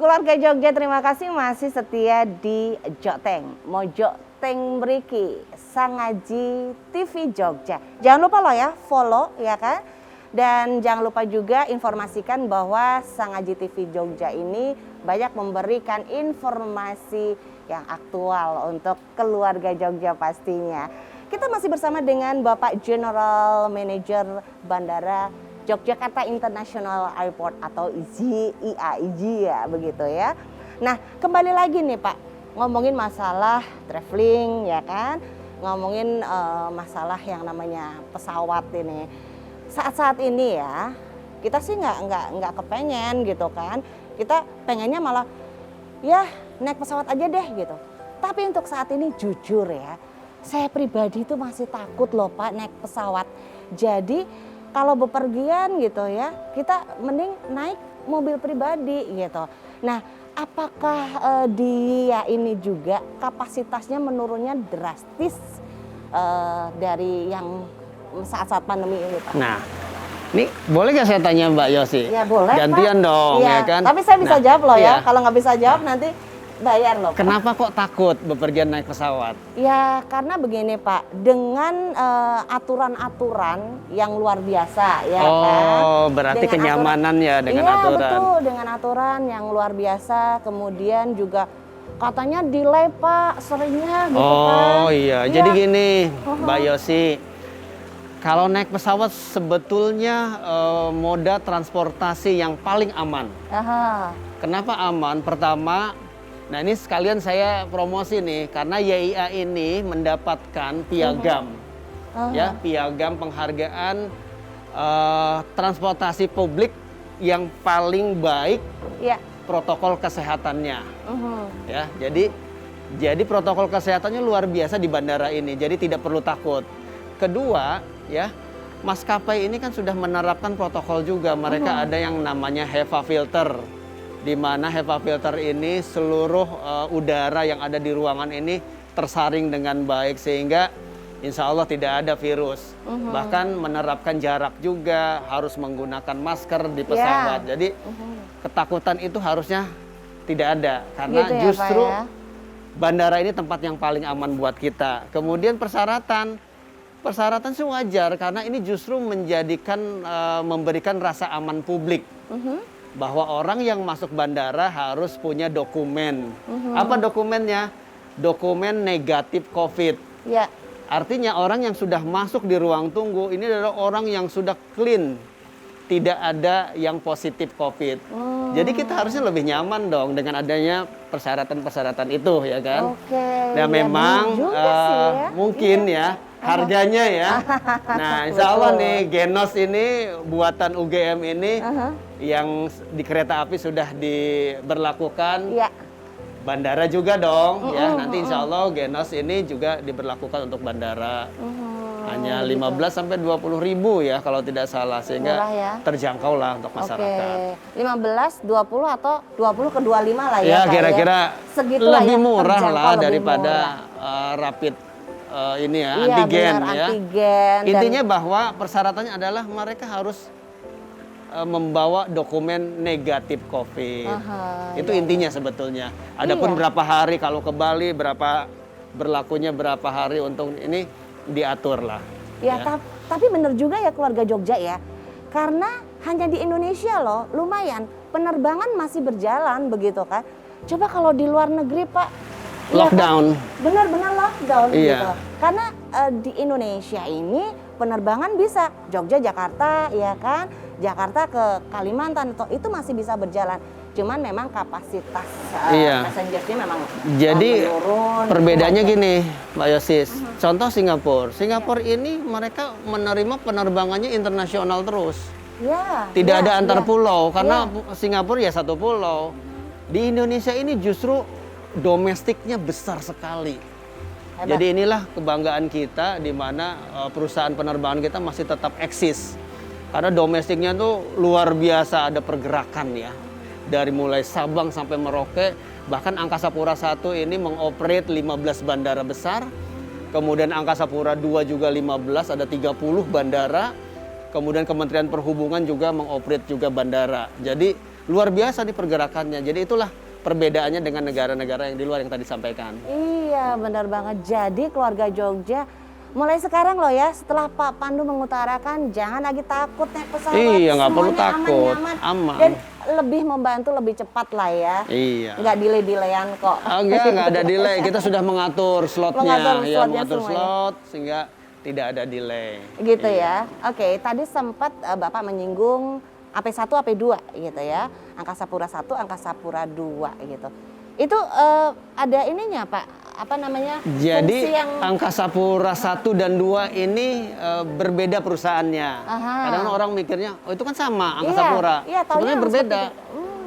keluarga Jogja, terima kasih masih setia di Joteng. Mojo Teng Mriki, Sangaji TV Jogja. Jangan lupa loh ya, follow ya kan. Dan jangan lupa juga informasikan bahwa Sangaji TV Jogja ini banyak memberikan informasi yang aktual untuk keluarga Jogja pastinya. Kita masih bersama dengan Bapak General Manager Bandara Yogyakarta International Airport atau IAIJ ya begitu ya. Nah kembali lagi nih Pak, ngomongin masalah traveling ya kan, ngomongin masalah yang namanya pesawat ini. Saat-saat ini ya kita sih nggak kepengen gitu kan, kita pengennya malah ya naik pesawat aja deh gitu. Tapi untuk saat ini jujur ya, saya pribadi itu masih takut loh Pak naik pesawat. Jadi kalau bepergian gitu ya, kita mending naik mobil pribadi gitu. Nah, apakah dia ini juga kapasitasnya menurunnya drastis dari yang saat-saat pandemi ini Pak? Nah, ini boleh nggak saya tanya Mbak Yosi? Ya boleh Gantian Pak. dong ya kan? Tapi saya bisa jawab loh ya, iya. kalau nggak bisa jawab nanti bayar loh Pak. Kenapa kok takut bepergian naik pesawat? Ya karena begini Pak, dengan aturan-aturan yang luar biasa ya kan. Oh, berarti Dengan kenyamanan ya dengan iya, aturan. Iya betul, dengan aturan yang luar biasa. Kemudian juga katanya delay Pak, seringnya gitu kan. Oh iya, jadi gini Mbak Yosi, kalau naik pesawat sebetulnya moda transportasi yang paling aman. Aha. Kenapa aman? Pertama, nah ini sekalian saya promosi nih, karena YIA ini mendapatkan piagam, ya piagam penghargaan transportasi publik yang paling baik protokol kesehatannya, ya. Jadi protokol kesehatannya luar biasa di bandara ini, jadi tidak perlu takut. Kedua, ya maskapai ini kan sudah menerapkan protokol juga, mereka ada yang namanya HEPA filter. Di mana HEPA filter ini seluruh udara yang ada di ruangan ini tersaring dengan baik sehingga insya Allah tidak ada virus. Bahkan menerapkan jarak juga, harus menggunakan masker di pesawat. Jadi ketakutan itu harusnya tidak ada karena gitu ya, justru Pak, ya? Bandara ini tempat yang paling aman buat kita. Kemudian persyaratan sih wajar karena ini justru menjadikan memberikan rasa aman publik. Bahwa orang yang masuk bandara harus punya dokumen. Apa dokumennya? Dokumen negatif COVID. Ya. Artinya orang yang sudah masuk di ruang tunggu ini adalah orang yang sudah clean. Tidak ada yang positif COVID. Jadi kita harusnya lebih nyaman dong dengan adanya persyaratan-persyaratan itu ya kan. Oke. Nah memang mungkin ya harganya ya. Nah insya Allah nih Genos ini buatan UGM ini yang di kereta api sudah diberlakukan. Ya. Bandara juga dong ya. Nanti insya Allah Genos ini juga diberlakukan untuk bandara. Hanya 15 sampai 20 ribu ya kalau tidak salah sehingga terjangkau lah untuk masyarakat. 15, 20 atau 20 ke 25 lah ya. Ya kira-kira lebih murah lah daripada rapid ini ya, antigen ya. Antigen. Intinya bahwa persyaratannya adalah mereka harus membawa dokumen negatif COVID. Itu intinya sebetulnya. Adapun berapa hari kalau ke Bali, berlakunya berapa hari untuk ini diatur lah. Ya. Tapi benar juga ya keluarga Jogja ya. Karena hanya di Indonesia loh, lumayan penerbangan masih berjalan begitu kan. Coba kalau di luar negeri Pak, lockdown. Ya kan? Benar-benar lockdown iya. gitu. Karena di Indonesia ini penerbangan bisa Jogja Jakarta ya kan, Jakarta ke Kalimantan itu masih bisa berjalan. Cuman memang kapasitas passengersnya memang jadi menurun. Perbedaannya gini, Mbak Yosis. Contoh Singapura ini mereka menerima penerbangannya internasional terus. Ya. Tidak ada antar pulau karena Singapura ya satu pulau. Di Indonesia ini justru domestiknya besar sekali. Hebat. Jadi inilah kebanggaan kita di mana perusahaan penerbangan kita masih tetap eksis. Karena domestiknya tuh luar biasa, ada pergerakan ya. Dari mulai Sabang sampai Merauke, bahkan Angkasa Pura I ini mengoperate 15 bandara besar. Kemudian Angkasa Pura II juga 15, ada 30 bandara. Kemudian Kementerian Perhubungan juga mengoperate juga bandara. Jadi luar biasa nih pergerakannya. Jadi itulah perbedaannya dengan negara-negara yang di luar yang tadi disampaikan. Iya, benar banget. Jadi keluarga Jogja mulai sekarang loh ya, setelah Pak Pandu mengutarakan jangan lagi takut naik pesawat. Iya, nggak perlu semuanya takut, aman-nyaman. aman. Dan lebih membantu, lebih cepat lah ya. Iya. Nggak delay-delayan kok. Nggak ada delay. Kita sudah mengatur slotnya, mengatur semua slot sehingga tidak ada delay. Gitu ya. Oke, tadi sempat Bapak menyinggung AP1, AP2 gitu ya. Angkasa Pura 1, Angkasa Pura 2 gitu. Itu ada ininya Pak, apa namanya? Jadi fungsi yang... Angkasa Pura 1 dan 2 ini berbeda perusahaannya. Kadang orang mikirnya, oh itu kan sama Angkasa Pura. Iya, sebenarnya berbeda.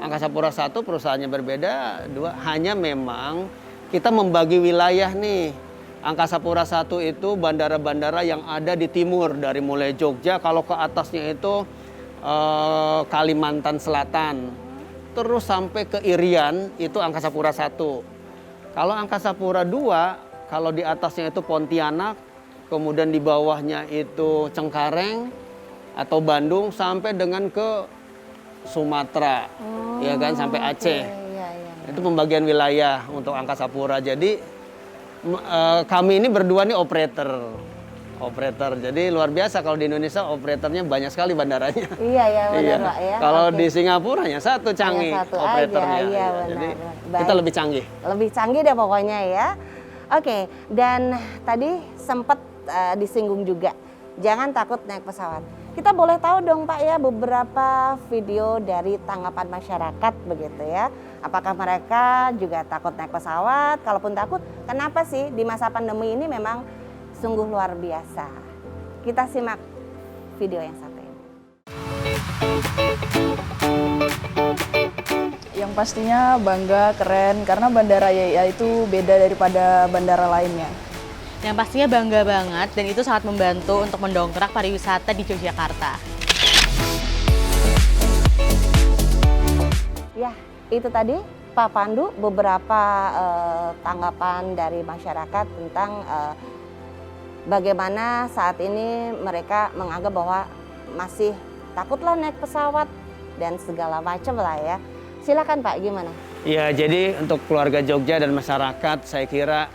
Angkasa Pura 1 perusahaannya berbeda, 2 hanya memang kita membagi wilayah nih. Angkasa Pura 1 itu bandara-bandara yang ada di timur, dari mulai Jogja, kalau ke atasnya itu Kalimantan Selatan. Terus sampai ke Irian, itu Angkasa Pura 1. Kalau Angkasa Pura 2, kalau di atasnya itu Pontianak, kemudian di bawahnya itu Cengkareng atau Bandung, sampai dengan ke Sumatera, ya kan, sampai Aceh. Iya. Itu pembagian wilayah untuk Angkasa Pura. Jadi kami ini berdua nih operator. Jadi luar biasa, kalau di Indonesia operatornya banyak sekali bandaranya. Iya benar Pak ya. Kalau di Singapura hanya satu canggih satu operatornya. aja, iya, Jadi benar. kita lebih canggih. Lebih canggih deh pokoknya ya. Oke, dan tadi sempat disinggung juga, jangan takut naik pesawat. Kita boleh tahu dong Pak ya beberapa video dari tanggapan masyarakat begitu ya. Apakah mereka juga takut naik pesawat? Kalaupun takut, kenapa sih di masa pandemi ini memang sungguh luar biasa. Kita simak video yang satu ini. Yang pastinya bangga, keren, karena Bandara YIA itu beda daripada bandara lainnya. Yang pastinya bangga banget, dan itu sangat membantu untuk mendongkrak pariwisata di Yogyakarta. Ya, itu tadi Pak Pandu beberapa tanggapan dari masyarakat tentang bagaimana saat ini mereka menganggap bahwa masih takutlah naik pesawat dan segala macam lah ya. Silakan Pak, gimana? Ya, jadi untuk keluarga Jogja dan masyarakat, saya kira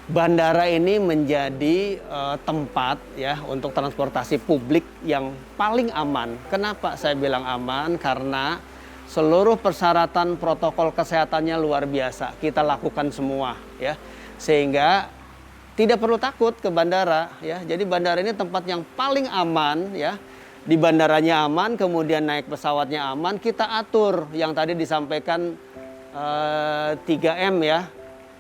bandara ini menjadi tempat ya untuk transportasi publik yang paling aman. Kenapa saya bilang aman? Karena seluruh persyaratan protokol kesehatannya luar biasa. Kita lakukan semua ya. Sehingga tidak perlu takut ke bandara ya. Jadi bandara ini tempat yang paling aman ya. Di bandaranya aman, kemudian naik pesawatnya aman, kita atur yang tadi disampaikan 3M ya.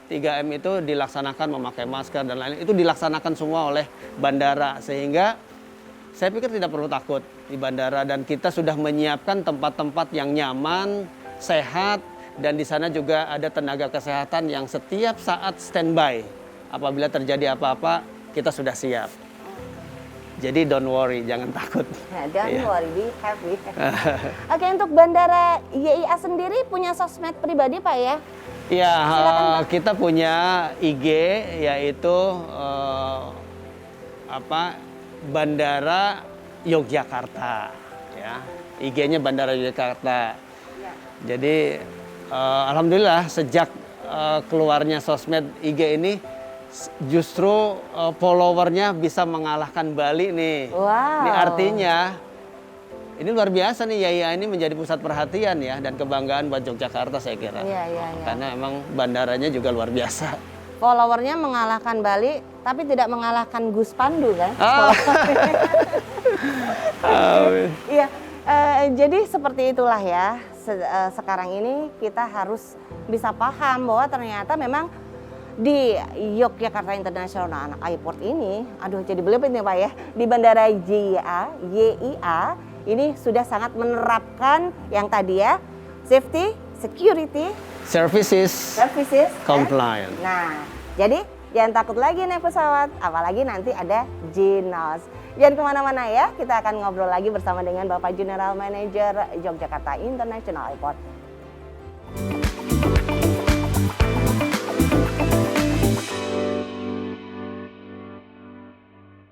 3M itu dilaksanakan, memakai masker dan lain-lain, itu dilaksanakan semua oleh bandara, sehingga saya pikir tidak perlu takut di bandara, dan kita sudah menyiapkan tempat-tempat yang nyaman, sehat, dan di sana juga ada tenaga kesehatan yang setiap saat standby. Apabila terjadi apa-apa, kita sudah siap. Jadi don't worry, jangan takut. Don't worry, be happy. Oke, untuk Bandara YIA sendiri punya sosmed pribadi Pak ya? Ya, kita punya IG, yaitu Bandara Yogyakarta. Ya, IG-nya Bandara Yogyakarta. Jadi alhamdulillah sejak keluarnya sosmed IG ini, justru followernya bisa mengalahkan Bali nih. Wow. Ini artinya ini luar biasa nih, YIA ini menjadi pusat perhatian ya, dan kebanggaan buat Yogyakarta saya kira. Iya. Karena emang bandaranya juga luar biasa. Followernya mengalahkan Bali, tapi tidak mengalahkan Gus Pandu kan? Iya, jadi seperti itulah ya. Sekarang ini kita harus bisa paham bahwa ternyata memang di Yogyakarta International Airport ini, aduh jadi belibet nih Pak ya, di Bandara YIA ini sudah sangat menerapkan yang tadi ya, safety, security, services compliant. Nah, jadi jangan takut lagi naik pesawat, apalagi nanti ada Jinos. Jangan kemana-mana ya, kita akan ngobrol lagi bersama dengan Bapak General Manager Yogyakarta International Airport.